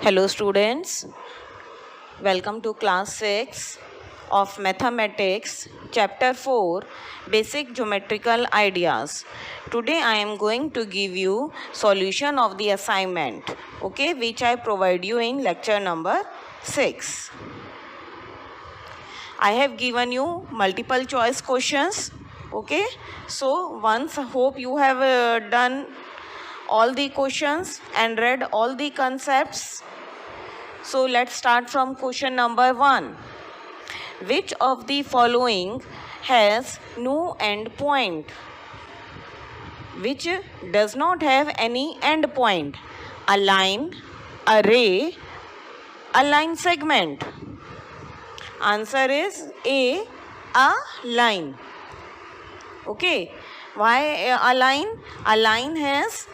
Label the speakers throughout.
Speaker 1: Hello students, welcome to class 6 of Mathematics, chapter 4, Basic Geometrical Ideas. Today I am going to give you solution of the assignment, okay, which I provide you in lecture number 6. I have given you multiple choice questions, okay. So once hope you have done all the questions and read all the concepts. So let's start from question number 1. Which of the following has no end point? Which does not have any end point? A line, a ray, a line segment. Answer is A line. Okay. Why a line? A line has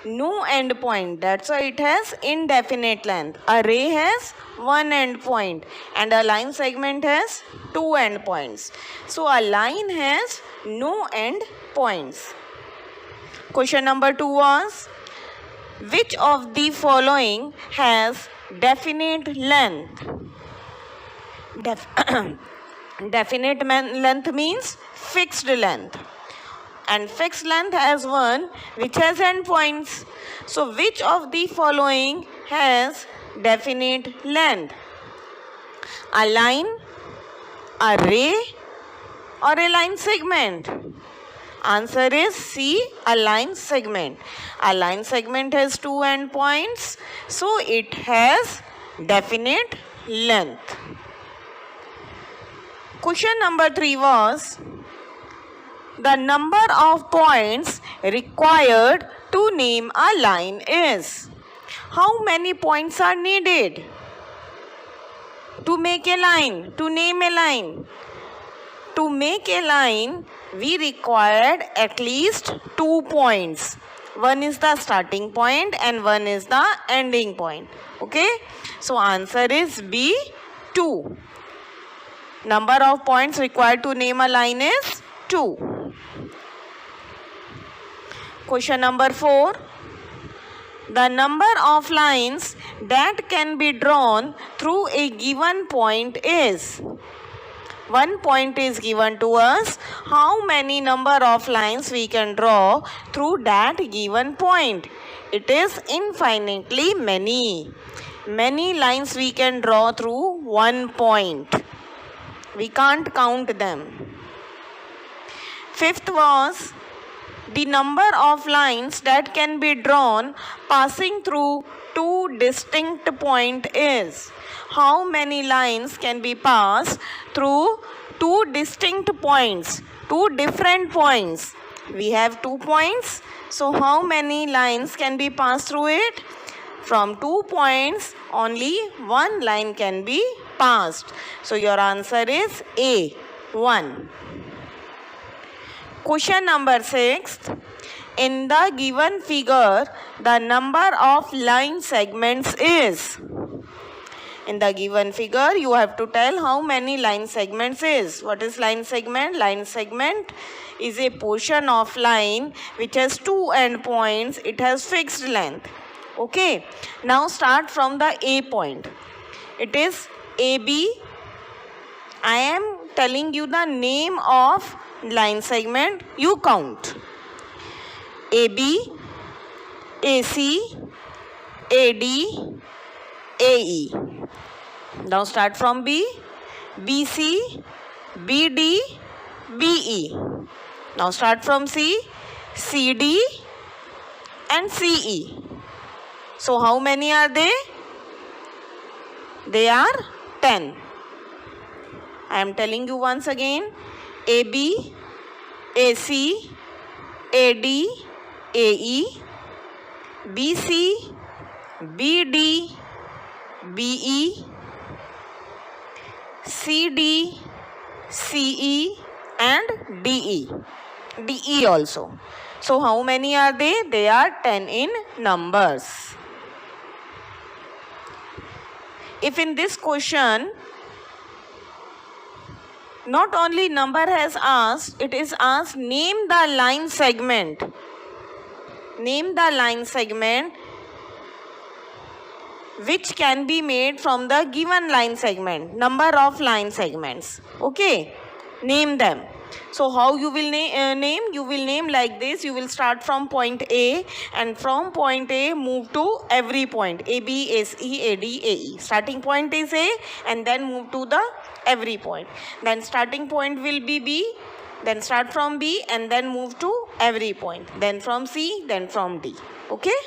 Speaker 1: no end point, that's why it has indefinite length. A ray has one end point and a line segment has two end points. So a line has no end points. Question number 2 was, which of the following has definite length? Definite length means fixed length. And fixed length has one which has endpoints. So which of the following has definite length? A line, a ray, or a line segment? Answer is C, a line segment. A line segment has two endpoints, so it has definite length. Question number 3 was, the number of points required to name a line is. How many points are needed to make a line, to name a line? To make a line, we required at least 2 points. One is the starting point and one is the ending point. Okay? So answer is B, 2. Number of points required to name a line is 2. Question number 4. The number of lines that can be drawn through a given point is. One point is given to us. How many number of lines we can draw through that given point? It is infinitely many. Many lines we can draw through one point. We can't count them. Fifth was, the number of lines that can be drawn passing through two distinct points is. How many lines can be passed through two distinct points, two different points? We have 2 points. So how many lines can be passed through it? From 2 points, only one line can be passed. So your answer is A, 1. Question number 6. In the given figure, the number of line segments is. In the given figure, you have to tell how many line segments is. What is line segment? Line segment is a portion of line which has 2 endpoints. It has fixed length. Okay. Now start from the A point. It is AB. I am telling you the name of line segment, you count. AB, AC, AD, AE. Now start from B. BC, BD, BE. Now start from C. CD and CE. So how many are they? They are 10. I am telling you once again. AB, AC, AD, AE, BC, BD, BE, CD, CE and DE. DE also. So how many are they? They are 10 in numbers. If in this question, not only number has asked, it is asked name the line segment. Name the line segment which can be made from the given line segment, number of line segments. Okay, name them. So how you will name? You will name like this. You will start from point A, and from point A move to every point A, B, S, E, A, D, A, E. Starting point is A, and then move to the every point. Then starting point will be B, then start from B and then move to every point. Then from C, then from D. Okay.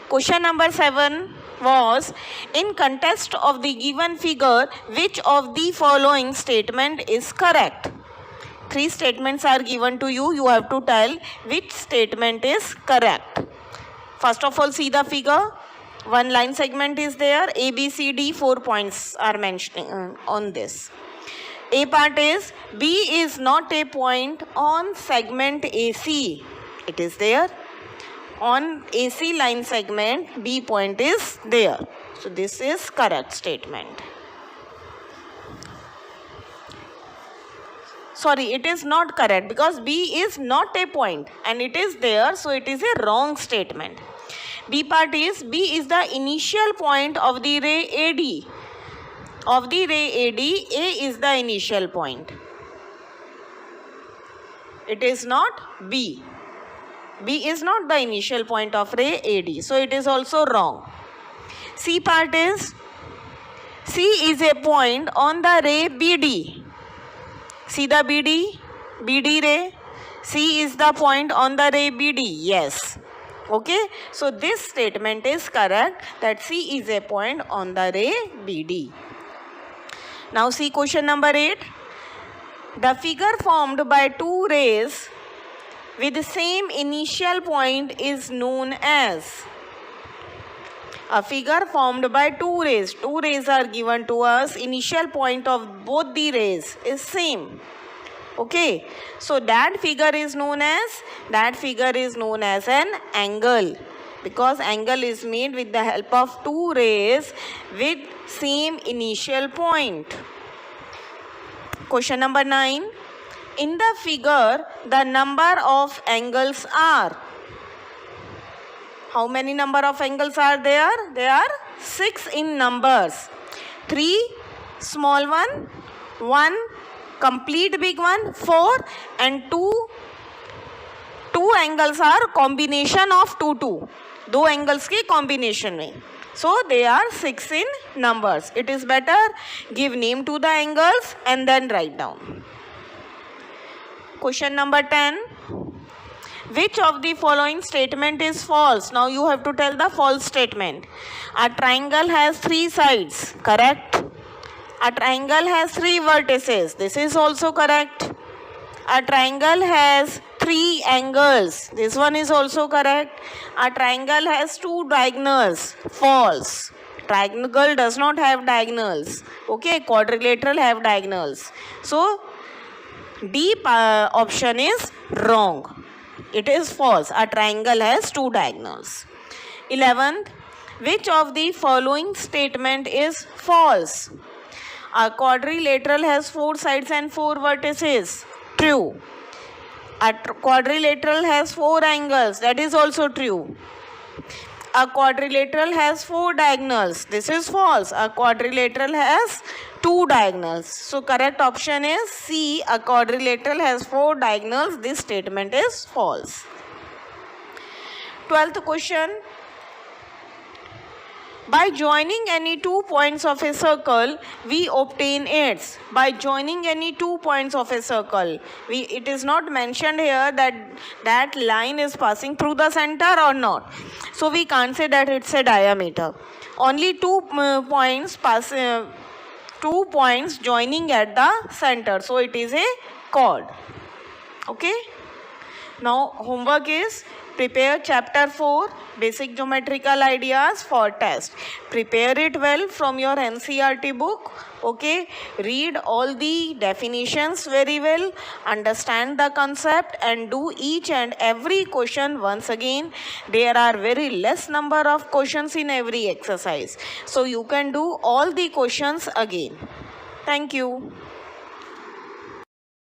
Speaker 1: Question number 7 was, in context of the given figure, which of the following statement is correct? 3 statements are given to you. You have to tell which statement is correct. First of all, see the figure. One line segment is there. A, B, C, D, 4 points are mentioning on this. A part is, B is not a point on segment AC. It is there. On AC line segment, B point is there. So this is correct statement. Sorry, it is not correct because B is not a point and it is there. So it is a wrong statement. B part is, B is the initial point of the ray AD. Of the ray AD, A is the initial point. It is not B. B is not the initial point of ray AD. So it is also wrong. C part is, C is a point on the ray BD. See the BD ray. C is the point on the ray BD. Yes. Okay. So this statement is correct, that C is a point on the ray BD. Now see question number 8. The figure formed by 2 rays with the same initial point is known as. A figure formed by 2 rays. 2 rays are given to us. Initial point of both the rays is same. Okay. So that figure is known as an angle. Because angle is made with the help of 2 rays with same initial point. Question number 9. In the figure, the number of angles are. How many number of angles are there? There are 6 in numbers. 3 small one, 1 complete big one, 4 and 2 angles are combination of 2. 2 angles के combination में. So they are 6 in numbers. It is better give name to the angles and then write down. Question number 10. Which of the following statement is false? Now you have to tell the false statement. A triangle has 3 sides. Correct. A triangle has 3 vertices. This is also correct. A triangle has 3 angles. This one is also correct. A triangle has 2 diagonals. False. Triangle does not have diagonals. Okay, quadrilateral have diagonals. So D option is wrong. It is false. A triangle has 2 diagonals. 11th, which of the following statement is false? A quadrilateral has 4 sides and 4 vertices. True. A quadrilateral has 4 angles. That is also true. A quadrilateral has 4 diagonals. This is false. A quadrilateral has 2 diagonals. So correct option is C. A quadrilateral has 4 diagonals. This statement is false. 12th question. By joining any 2 points of a circle, we obtain its. By joining any 2 points of a circle, it is not mentioned here that line is passing through the center or not. So we can't say that it's a diameter. Only 2 points joining at the center. So it is a chord. Okay. Now homework is, prepare chapter 4 basic geometrical ideas for test. Prepare it well from your NCERT book. Okay, read all the definitions very well, understand the concept and do each and every question once again. There are very less number of questions in every exercise, so you can do all the questions again. Thank you.